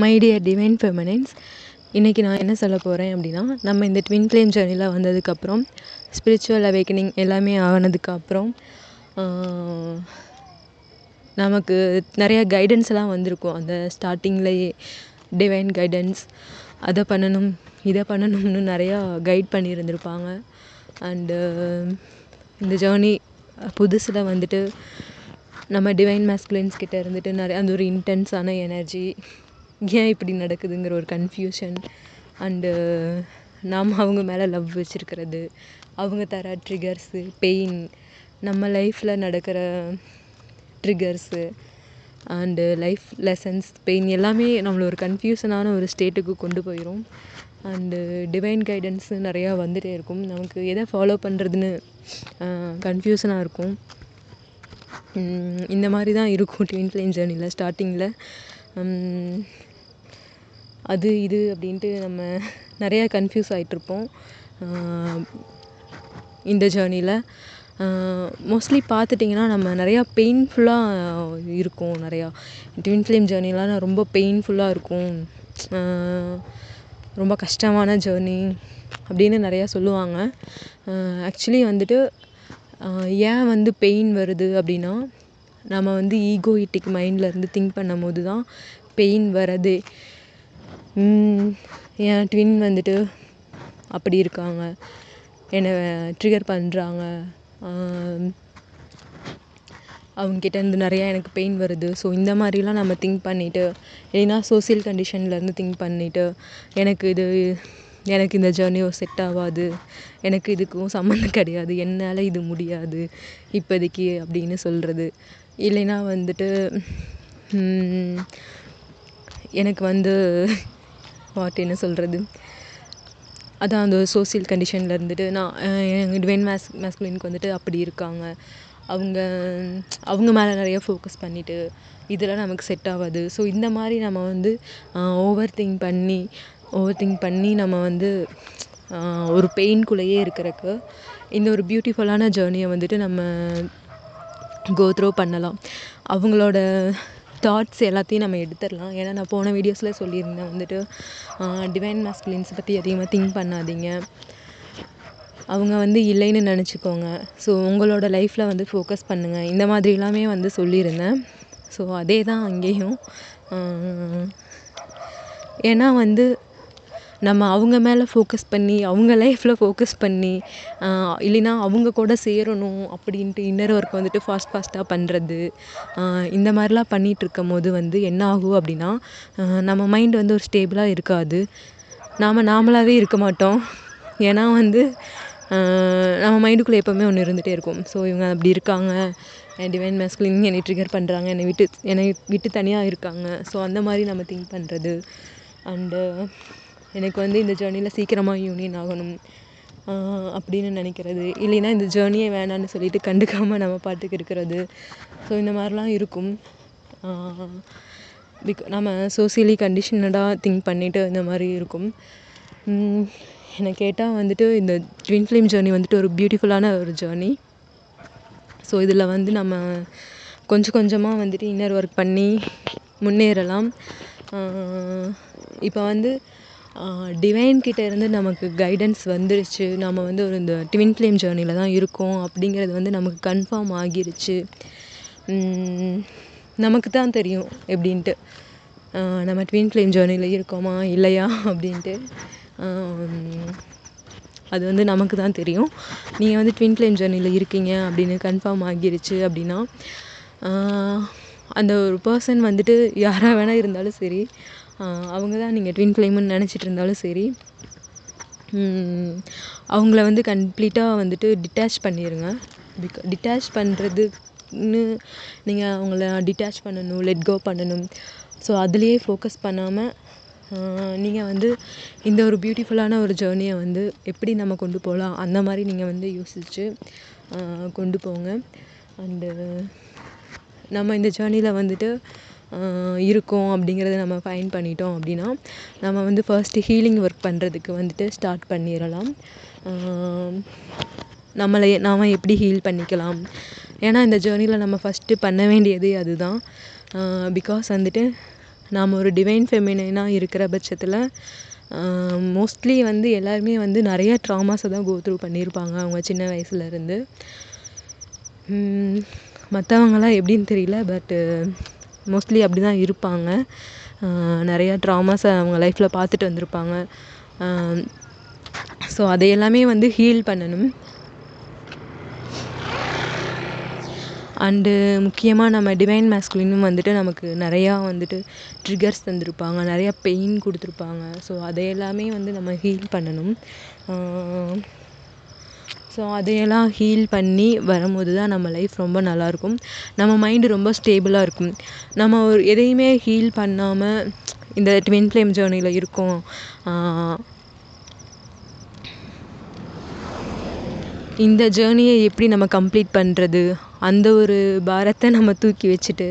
My dear divine ஃபெமினைன்ஸ், இன்றைக்கி நான் என்ன சொல்ல போகிறேன் அப்படின்னா, நம்ம இந்த ட்வின் ஃப்ளேம் ஜர்னியில் வந்ததுக்கப்புறம் ஸ்பிரிச்சுவல் அவேக்கனிங் எல்லாமே ஆனதுக்கப்புறம் நமக்கு நிறையா கைடன்ஸ்லாம் வந்திருக்கும். அந்த ஸ்டார்டிங்லேயே டிவைன் கைடன்ஸ், அதை பண்ணணும் இதை பண்ணணும்னு நிறையா கைட் பண்ணியிருந்திருப்பாங்க. அண்டு இந்த ஜேர்னி புதுசில் வந்துட்டு நம்ம டிவைன் மேஸ்குலின்ஸ் கிட்ட இருந்துட்டு நிறைய அந்த ஒரு இன்டென்ஸான எனர்ஜி, ஏன் இப்படி நடக்குதுங்கிற ஒரு கன்ஃபியூஷன், அண்டு நாம் அவங்க மேலே லவ் வச்சுருக்கிறது, அவங்க தர ட்ரிகர்ஸு, பெயின், நம்ம லைஃப்பில் நடக்கிற ட்ரிகர்ஸு அண்டு லைஃப் லெசன்ஸ், பெயின் எல்லாமே நம்மளை ஒரு கன்ஃபியூஷனான ஒரு ஸ்டேட்டுக்கு கொண்டு போயிடும். அண்டு டிவைன் கைடன்ஸு நிறையா வந்துகிட்டே இருக்கும். நமக்கு எதை ஃபாலோ பண்ணுறதுன்னு கன்ஃபியூஷனாக இருக்கும். இந்த மாதிரி தான் இருக்கும் ட்வின் ஃப்ளேம் ஜேர்னியில். ஸ்டார்டிங்கில் அது இது அப்படின்ட்டு நம்ம நிறையா கன்ஃபியூஸ் ஆகிட்ருப்போம். இந்த ஜேர்னியில் மோஸ்ட்லி பார்த்துட்டிங்கன்னா நம்ம நிறையா பெயின்ஃபுல்லாக இருக்கும். நிறையா ட்வின் ஃப்ளேம் ஜேர்னிலாம் ரொம்ப பெயின்ஃபுல்லாக இருக்கும், ரொம்ப கஷ்டமான ஜேர்னி அப்படின்னு நிறையா சொல்லுவாங்க. ஆக்சுவலி வந்துட்டு ஏன் வந்து பெயின் வருது அப்படின்னா, நம்ம வந்து ஈகோயிட்டிக் மைண்ட்லேருந்து திங்க் பண்ணும் போது தான் பெயின் வரதே. என் ட்வின் வந்துட்டு அப்படி இருக்காங்க, என்னை ட்ரிகர் பண்ணுறாங்க, அவங்ககிட்டேருந்து நிறையா எனக்கு பெயின் வருது. ஸோ இந்த மாதிரிலாம் நம்ம திங்க் பண்ணிவிட்டு, இல்லைன்னா சோசியல் கண்டிஷன்லேருந்து திங்க் பண்ணிவிட்டு, எனக்கு இந்த ஜேர்னியோ செட் ஆகாது, எனக்கு இதுக்கும் சம்மந்தம் கிடையாது, என்னால் இது முடியாது இப்போதைக்கு அப்படின்னு சொல்கிறது. இல்லைன்னா வந்துட்டு எனக்கு வந்து என்ன சொல்கிறது, அதான் அந்த சோசியல் கண்டிஷனில் இருந்துட்டு நான் எங்கள் டிவைன் மேஸ்குலினுக்கு வந்துட்டு அப்படி இருக்காங்க, அவங்க மேலே நிறைய ஃபோக்கஸ் பண்ணிவிட்டு இதெல்லாம் நமக்கு செட் ஆகாது. ஸோ இந்த மாதிரி நம்ம வந்து ஓவர் திங்க் பண்ணி நம்ம வந்து ஒரு பெயின்குள்ளேயே இருக்கிறக்கு இந்த ஒரு பியூட்டிஃபுல்லான ஜேர்னியை வந்துட்டு நம்ம கோ த்ரூ பண்ணலாம். அவங்களோட தாட்ஸ் எல்லாத்தையும் நம்ம எடுத்துடலாம். ஏன்னா நான் போன வீடியோஸில் சொல்லியிருந்தேன் வந்துட்டு டிவைன் மேஸ்குலின்ஸ் பற்றி அதிகமாக திங்க் பண்ணாதீங்க, அவங்க வந்து இல்லைன்னு நினச்சிக்கோங்க, ஸோ உங்களோட லைஃப்பில் வந்து ஃபோக்கஸ் பண்ணுங்கள், இந்த மாதிரி எல்லாமே வந்து சொல்லியிருந்தேன். ஸோ அதே தான் அங்கேயும். ஏன்னா வந்து நம்ம அவங்க மேலே ஃபோக்கஸ் பண்ணி, அவங்க லைஃப்பில் ஃபோக்கஸ் பண்ணி, இல்லைன்னா அவங்க கூட சேரணும் அப்படின்ட்டு இன்னர் ஒர்க் வந்துட்டு ஃபாஸ்ட்டாக பண்ணுறது, இந்த மாதிரிலாம் பண்ணிகிட்ருக்கும் போது வந்து என்ன ஆகும் அப்படின்னா, நம்ம மைண்ட் வந்து ஒரு ஸ்டேபிளாக இருக்காது, நாமளாகவே இருக்க மாட்டோம். ஏன்னா வந்து நம்ம மைண்டுக்குள்ளே எப்போவுமே ஒன்று இருந்துகிட்டே இருக்கும். ஸோ இவங்க அப்படி இருக்காங்க, டிவைன் மேஸ்குலின் என்னை ட்ரிகர் பண்ணுறாங்க, என்னை விட்டு தனியாக இருக்காங்க, ஸோ அந்த மாதிரி நம்ம திங்க் பண்ணுறது. அண்டு எனக்கு வந்து இந்த ஜேர்னியில் சீக்கிரமாக யூனியன் ஆகணும் அப்படின்னு நினைக்கிறது, இல்லைன்னா இந்த ஜேர்னியே வேணான்னு சொல்லிட்டு கண்டுக்காமல் நம்ம பாட்டுக்கு இருக்கிறது. ஸோ இந்த மாதிரிலாம் இருக்கும். நம்ம சோசியலி கண்டிஷனடாக திங்க் பண்ணிவிட்டு இந்த மாதிரி இருக்கும். என்னை கேட்டால் வந்துட்டு இந்த ட்வின் ஃப்ளேம் ஜேர்னி வந்துட்டு ஒரு பியூட்டிஃபுல்லான ஒரு ஜேர்னி. ஸோ இதில் வந்து நம்ம கொஞ்சம் கொஞ்சமாக வந்துட்டு இன்னர் ஒர்க் பண்ணி முன்னேறலாம். இப்போ வந்து டிவைன் கிட்ட இருந்து நமக்கு கைடன்ஸ் வந்துருச்சு, நம்ம வந்து ஒரு இந்த ட்வின் ஃப்ளேம் ஜேர்னியில் தான் இருக்கோம் அப்படிங்கிறது வந்து நமக்கு கன்ஃபார்ம் ஆகிருச்சு. நமக்கு தான் தெரியும் எப்படின்ட்டு, நம்ம ட்வின் ஃப்ளேம் ஜேர்னியில் இருக்கோமா இல்லையா அப்படின்ட்டு. அது வந்து நமக்கு தான் தெரியும். நீங்கள் வந்து ட்வின் ஃப்ளேம் ஜேர்னியில் இருக்கீங்க அப்படின்னு கன்ஃபார்ம் ஆகிருச்சு அப்படின்னா, அந்த ஒரு பர்சன் வந்துட்டு யாராக வேணால் இருந்தாலும் சரி, அவங்க தான் நீங்கள் ட்வின் ஃப்ளேம்னு நினச்சிட்டு இருந்தாலும் சரி, அவங்கள வந்து கம்ப்ளீட்டாக வந்துட்டு டிட்டாச் பண்ணிடுங்க. டிட்டாச் பண்ணுறதுன்னு நீங்கள் அவங்கள டிட்டாச் பண்ணணும், லெட் கோ பண்ணணும். ஸோ அதுலேயே ஃபோக்கஸ் பண்ணாமல் நீங்கள் வந்து இந்த ஒரு பியூட்டிஃபுல்லான ஒரு ஜேர்னியை வந்து எப்படி நம்ம கொண்டு போகலாம் அந்த மாதிரி நீங்கள் வந்து யோசித்து கொண்டு போங்க. அண்டு நம்ம இந்த ஜேர்னியில் வந்துட்டு இருக்கோம் அப்படிங்கிறத நம்ம ஃபைண்ட் பண்ணிட்டோம் அப்படின்னா, நம்ம வந்து ஃபர்ஸ்ட்டு ஹீலிங் ஒர்க் பண்ணுறதுக்கு வந்துட்டு ஸ்டார்ட் பண்ணிடலாம். நாம் எப்படி ஹீல் பண்ணிக்கலாம், ஏன்னா இந்த ஜேர்னியில் நம்ம ஃபஸ்ட்டு பண்ண வேண்டியதே அதுதான். பிகாஸ் வந்துட்டு நாம் ஒரு டிவைன் ஃபெமினைனாக இருக்கிற பட்சத்தில் மோஸ்ட்லி வந்து எல்லாருமே வந்து நிறைய ட்ராமாஸை தான் கோ த்ரூ பண்ணியிருப்பாங்க அவங்க சின்ன வயசுலேருந்து. மற்றவங்களாம் எப்படின்னு தெரியல, பட்டு மோஸ்ட்லி அப்படி தான் இருப்பாங்க. நிறையா ட்ராமாஸை அவங்க லைஃப்பில் பார்த்துட்டு வந்திருப்பாங்க. ஸோ அதையெல்லாமே வந்து ஹீல் பண்ணணும். அண்டு முக்கியமாக நம்ம டிவைன் மேஸ்குலினும் வந்துட்டு நமக்கு நிறையா வந்துட்டு ட்ரிகர்ஸ் தந்திருப்பாங்க, நிறையா பெயின் கொடுத்துருப்பாங்க. ஸோ அதையெல்லாமே வந்து நம்ம ஹீல் பண்ணணும். ஸோ அதையெல்லாம் ஹீல் பண்ணி வரும்போது தான் நம்ம லைஃப் ரொம்ப நல்லாயிருக்கும். நம்ம மைண்டு ரொம்ப ஸ்டேபிளாக இருக்கும். நம்ம ஒரு எதையுமே ஹீல் பண்ணாமல் இந்த ட்வின் ஃப்ளேம் ஜேர்னியில் இருக்கோம், இந்த ஜேர்னியை எப்படி நம்ம கம்ப்ளீட் பண்ணுறது, அந்த ஒரு பாரத்தை நம்ம தூக்கி வச்சுட்டு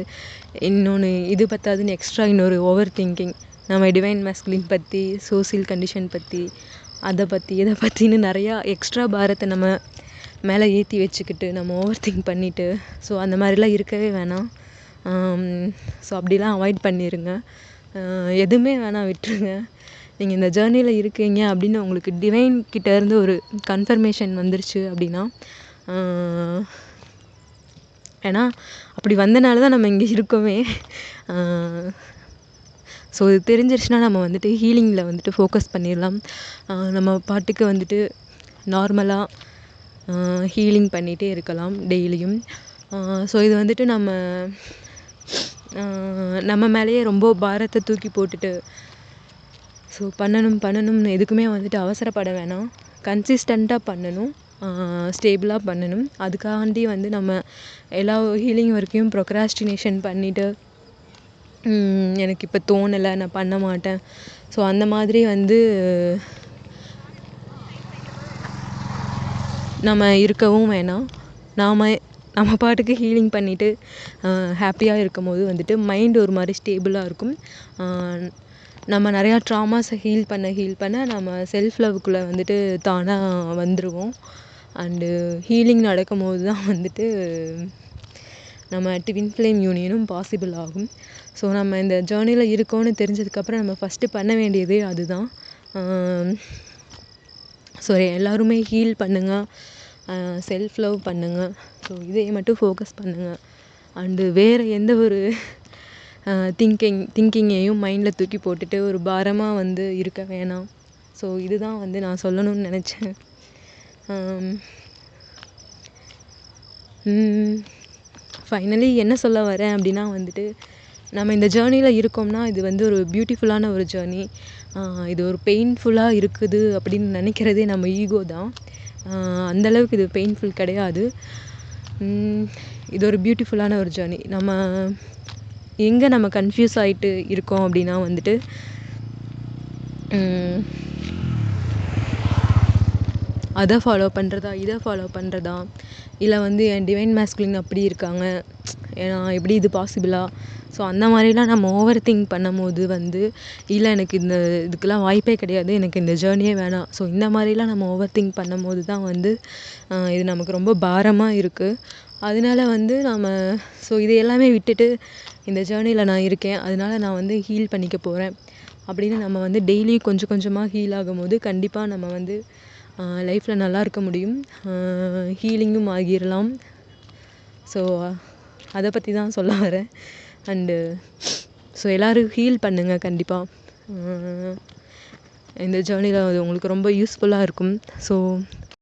இன்னொன்று இது பத்தாதுன்னு எக்ஸ்ட்ரா இன்னொரு ஓவர் திங்கிங், நம்ம டிவைன் மேஸ்குலின் பற்றி, சோசியல் கண்டிஷன் பற்றி, அதை பற்றி இதை பற்றின்னு நிறையா எக்ஸ்ட்ரா பாரத்தை நம்ம மேலே ஏற்றி வச்சுக்கிட்டு நம்ம ஓவர் திங்க் பண்ணிவிட்டு, ஸோ அந்த மாதிரிலாம் இருக்கவே வேணாம். ஸோ அப்படிலாம் அவாய்ட் பண்ணிடுங்க. எதுவுமே வேணாம், விட்டுருங்க. நீங்கள் இந்த ஜேர்னியில் இருக்கீங்க அப்படின்னு உங்களுக்கு டிவைன் கிட்டேருந்து ஒரு கன்ஃபர்மேஷன் வந்துருச்சு அப்படின்னா, ஏன்னா அப்படி வந்தனால தான் நம்ம இங்கே இருக்கோமே. ஸோ இது தெரிஞ்சிருச்சுன்னா நம்ம வந்துட்டு ஹீலிங்கில் வந்துட்டு ஃபோக்கஸ் பண்ணிடலாம். நம்ம பாட்டுக்கு வந்துட்டு நார்மலாக ஹீலிங் பண்ணிகிட்டே இருக்கலாம் டெய்லியும். ஸோ இது வந்துட்டு நம்ம மேலேயே ரொம்ப பாரத்தை தூக்கி போட்டுட்டு ஸோ பண்ணணும்னு எதுக்குமே வந்துட்டு அவசரப்பட வேணாம். கன்சிஸ்டண்ட்டாக பண்ணணும், ஸ்டேபிளாக பண்ணணும். அதுக்காண்டி வந்து நம்ம எல்லா ஹீலிங் ஒர்க்கையும் ப்ரொக்ராஸ்டினேஷன் பண்ணிவிட்டு எனக்கு இப்போ தோணலை, நான் பண்ண மாட்டேன், ஸோ அந்த மாதிரி வந்து நம்ம இருக்கவும் வேணாம். நம்ம பாட்டுக்கு ஹீலிங் பண்ணிவிட்டு ஹாப்பியாக இருக்கும் போது வந்துட்டு மைண்ட் ஒரு மாதிரி ஸ்டேபிளாக இருக்கும். நம்ம நிறையா ட்ராமாஸை ஹீல் பண்ண நம்ம செல்ஃப் லவ்க்குள்ளே வந்துட்டு தானாக வந்துடுவோம். அண்டு ஹீலிங் நடக்கும் போது தான் வந்துட்டு நம்ம ட்வின் ஃப்ளேம் யூனியனும் பாசிபிள் ஆகும். ஸோ நம்ம இந்த ஜேர்னியில் இருக்கோன்னு தெரிஞ்சதுக்கப்புறம் நம்ம ஃபஸ்ட்டு பண்ண வேண்டியதே அதுதான். ஸோ எல்லோருமே ஹீல் பண்ணுங்கள், செல்ஃப் லவ் பண்ணுங்கள். ஸோ இதை மட்டும் ஃபோக்கஸ் பண்ணுங்கள். அண்டு வேறு எந்த ஒரு திங்கிங்கையும் மைண்டில் தூக்கி போட்டுட்டு ஒரு பாரமாக வந்து இருக்க வேணாம். ஸோ இதுதான் வந்து நான் சொல்லணும்னு நினச்சேன். ஃபைனலி என்ன சொல்ல வரேன் அப்படின்னா வந்துட்டு, நம்ம இந்த ஜேர்னியில் இருக்கோம்னா இது வந்து ஒரு பியூட்டிஃபுல்லான ஒரு ஜேர்னி. இது ஒரு பெயின்ஃபுல்லாக இருக்குது அப்படின்னு நினைக்கிறதே நம்ம ஈகோ தான். அந்தளவுக்கு இது பெயின்ஃபுல் கிடையாது. இது ஒரு பியூட்டிஃபுல்லான ஒரு ஜேர்னி. நம்ம எங்கே நம்ம கன்ஃபியூஸ் ஆகிட்டு இருக்கோம் அப்படின்னா வந்துட்டு, அதை ஃபாலோ பண்ணுறதா, இதை ஃபாலோ பண்ணுறதா, இல்லை வந்து என் டிவைன் மேஸ்குலின் அப்படி இருக்காங்க, ஏன்னா எப்படி இது பாசிபிளா, ஸோ அந்த மாதிரிலாம் நம்ம ஓவர் திங்க் பண்ணும் போது வந்து, இல்லை எனக்கு இதுக்கெல்லாம் வாய்ப்பே கிடையாது, எனக்கு இந்த ஜேர்னியே வேணாம், ஸோ இந்த மாதிரிலாம் நம்ம ஓவர் திங்க் பண்ணும் போது தான் வந்து இது நமக்கு ரொம்ப பாரமாக இருக்குது. அதனால வந்து ஸோ இது எல்லாமே விட்டுட்டு இந்த ஜேர்னியில் நான் இருக்கேன், அதனால நான் வந்து ஹீல் பண்ணிக்க போகிறேன் அப்படின்னு நம்ம வந்து டெய்லியும் கொஞ்சம் கொஞ்சமாக ஹீல் ஆகும்போது கண்டிப்பாக நம்ம வந்து லைஃப்பில் நல்லா இருக்க முடியும், ஹீலிங்கும் ஆகிடலாம். ஸோ அதை பற்றி தான் சொல்ல வரேன். அண்டு ஸோ எல்லோரும் ஹீல் பண்ணுங்கள் கண்டிப்பாக. இந்த ஜேர்னியில் அது உங்களுக்கு ரொம்ப யூஸ்ஃபுல்லாக இருக்கும். ஸோ